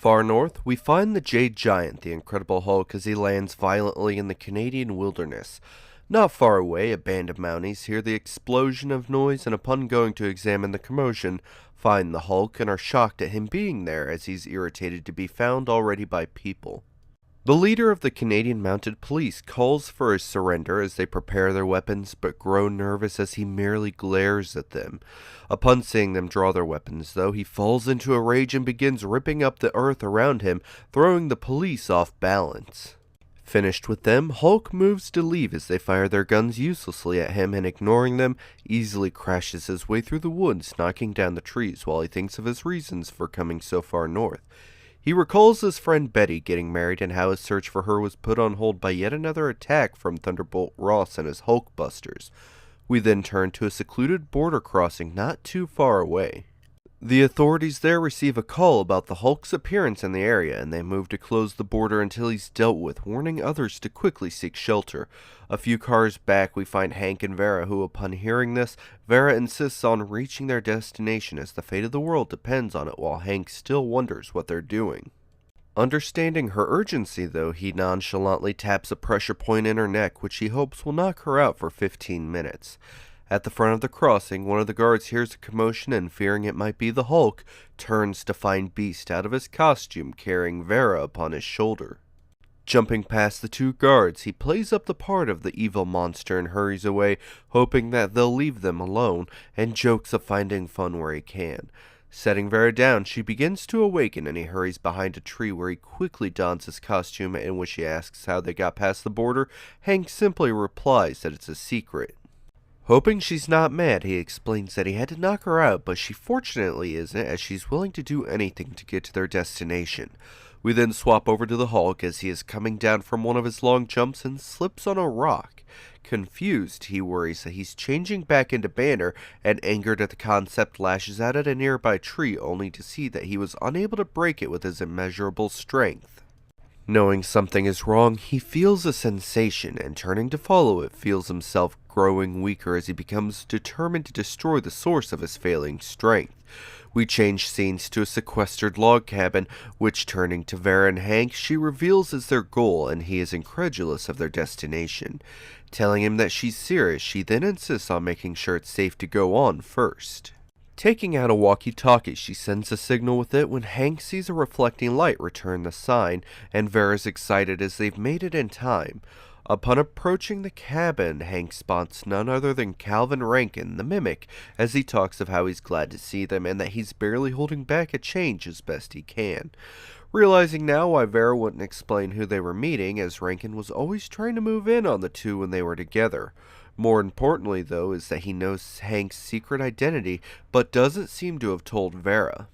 Far north, we find the Jade Giant, the Incredible Hulk, as he lands violently in the Canadian wilderness. Not far away, a band of Mounties hear the explosion of noise and upon going to examine the commotion, find the Hulk and are shocked at him being there as he's irritated to be found already by people. The leader of the Canadian Mounted Police calls for his surrender as they prepare their weapons but grow nervous as he merely glares at them. Upon seeing them draw their weapons, though, he falls into a rage and begins ripping up the earth around him, throwing the police off balance. Finished with them, Hulk moves to leave as they fire their guns uselessly at him and ignoring them, easily crashes his way through the woods, knocking down the trees while he thinks of his reasons for coming so far north. He recalls his friend Betty getting married and how his search for her was put on hold by yet another attack from Thunderbolt Ross and his Hulkbusters. We then turn to a secluded border crossing not too far away. The authorities there receive a call about the Hulk's appearance in the area, and they move to close the border until he's dealt with, warning others to quickly seek shelter. A few cars back, we find Hank and Vera, who, upon hearing this, Vera insists on reaching their destination as the fate of the world depends on it, while Hank still wonders what they're doing. Understanding her urgency, though, he nonchalantly taps a pressure point in her neck, which he hopes will knock her out for 15 minutes. At the front of the crossing, one of the guards hears a commotion and, fearing it might be the Hulk, turns to find Beast out of his costume carrying Vera upon his shoulder. Jumping past the two guards, he plays up the part of the evil monster and hurries away, hoping that they'll leave them alone, and jokes of finding fun where he can. Setting Vera down, she begins to awaken and he hurries behind a tree where he quickly dons his costume, in which he asks how they got past the border. Hank simply replies that it's a secret. Hoping she's not mad, he explains that he had to knock her out, but she fortunately isn't, as she's willing to do anything to get to their destination. We then swap over to the Hulk as he is coming down from one of his long jumps and slips on a rock. Confused, he worries that he's changing back into Banner, and angered at the concept lashes out at a nearby tree, only to see that he was unable to break it with his immeasurable strength. Knowing something is wrong, he feels a sensation, and turning to follow it, feels himself growing weaker as he becomes determined to destroy the source of his failing strength. We change scenes to a sequestered log cabin, which, turning to Vera and Hank, she reveals is their goal, and he is incredulous of their destination. Telling him that she's serious, she then insists on making sure it's safe to go on first. Taking out a walkie-talkie, she sends a signal with it when Hank sees a reflecting light return the sign, and Vera's excited as they've made it in time. Upon approaching the cabin, Hank spots none other than Calvin Rankin, the Mimic, as he talks of how he's glad to see them and that he's barely holding back a change as best he can. Realizing now why Vera wouldn't explain who they were meeting, as Rankin was always trying to move in on the two when they were together. More importantly, though, is that he knows Hank's secret identity, but doesn't seem to have told Vera.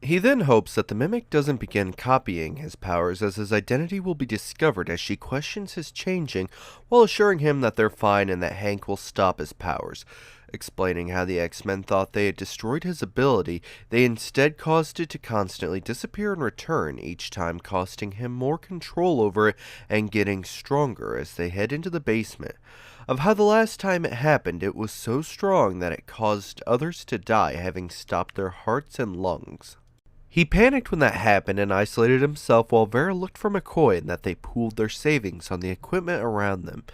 He then hopes that the Mimic doesn't begin copying his powers, as his identity will be discovered as she questions his changing, while assuring him that they're fine and that Hank will stop his powers. Explaining how the X-Men thought they had destroyed his ability, they instead caused it to constantly disappear and return, each time costing him more control over it and getting stronger as they head into the basement. Of how the last time it happened, it was so strong that it caused others to die, having stopped their hearts and lungs. He panicked when that happened and isolated himself while Vera looked for McCoy and that they pooled their savings on the equipment around them.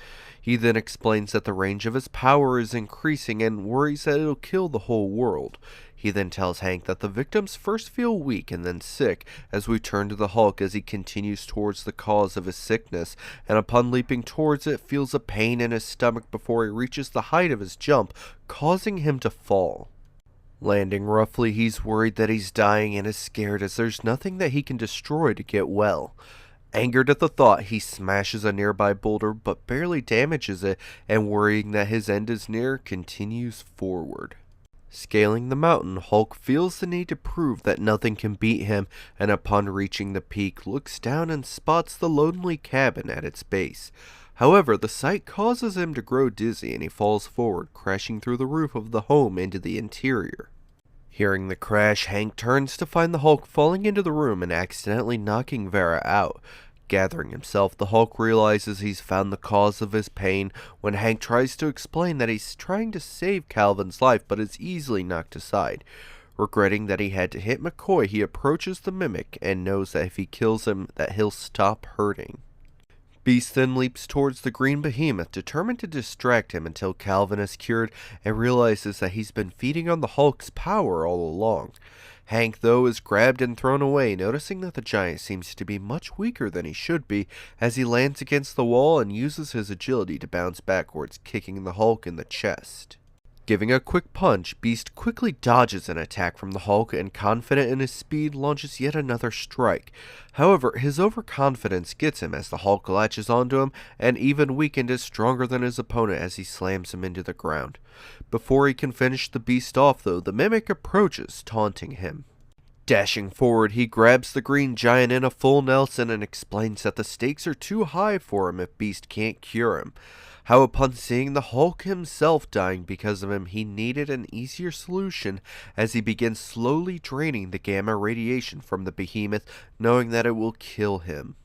He then explains that the range of his power is increasing and worries that it'll kill the whole world. He then tells Hank that the victims first feel weak and then sick, as we turn to the Hulk as he continues towards the cause of his sickness, and upon leaping towards it, feels a pain in his stomach before he reaches the height of his jump, causing him to fall. Landing roughly, he's worried that he's dying and is scared as there's nothing that he can destroy to get well. Angered at the thought, he smashes a nearby boulder but barely damages it, and worrying that his end is near, continues forward. Scaling the mountain, Hulk feels the need to prove that nothing can beat him, and upon reaching the peak, looks down and spots the lonely cabin at its base. However, the sight causes him to grow dizzy and he falls forward, crashing through the roof of the home into the interior. Hearing the crash, Hank turns to find the Hulk falling into the room and accidentally knocking Vera out. Gathering himself, the Hulk realizes he's found the cause of his pain when Hank tries to explain that he's trying to save Calvin's life but is easily knocked aside. Regretting that he had to hit McCoy, he approaches the Mimic and knows that if he kills him, that he'll stop hurting. Beast then leaps towards the green behemoth, determined to distract him until Calvin is cured and realizes that he's been feeding on the Hulk's power all along. Hank, though, is grabbed and thrown away, noticing that the giant seems to be much weaker than he should be, as he lands against the wall and uses his agility to bounce backwards, kicking the Hulk in the chest. Giving a quick punch, Beast quickly dodges an attack from the Hulk and, confident in his speed, launches yet another strike. However, his overconfidence gets him as the Hulk latches onto him, and even weakened is stronger than his opponent as he slams him into the ground. Before he can finish the Beast off, though, the Mimic approaches, taunting him. Dashing forward, he grabs the green giant in a full Nelson and explains that the stakes are too high for him if Beast can't cure him. How upon seeing the Hulk himself dying because of him, he needed an easier solution as he begins slowly draining the gamma radiation from the behemoth, knowing that it will kill him.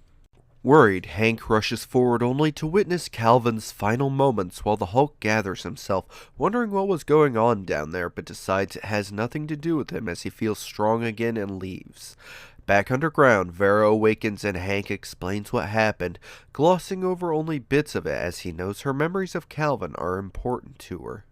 Worried, Hank rushes forward only to witness Calvin's final moments while the Hulk gathers himself, wondering what was going on down there, but decides it has nothing to do with him as he feels strong again and leaves. Back underground, Vera awakens and Hank explains what happened, glossing over only bits of it as he knows her memories of Calvin are important to her.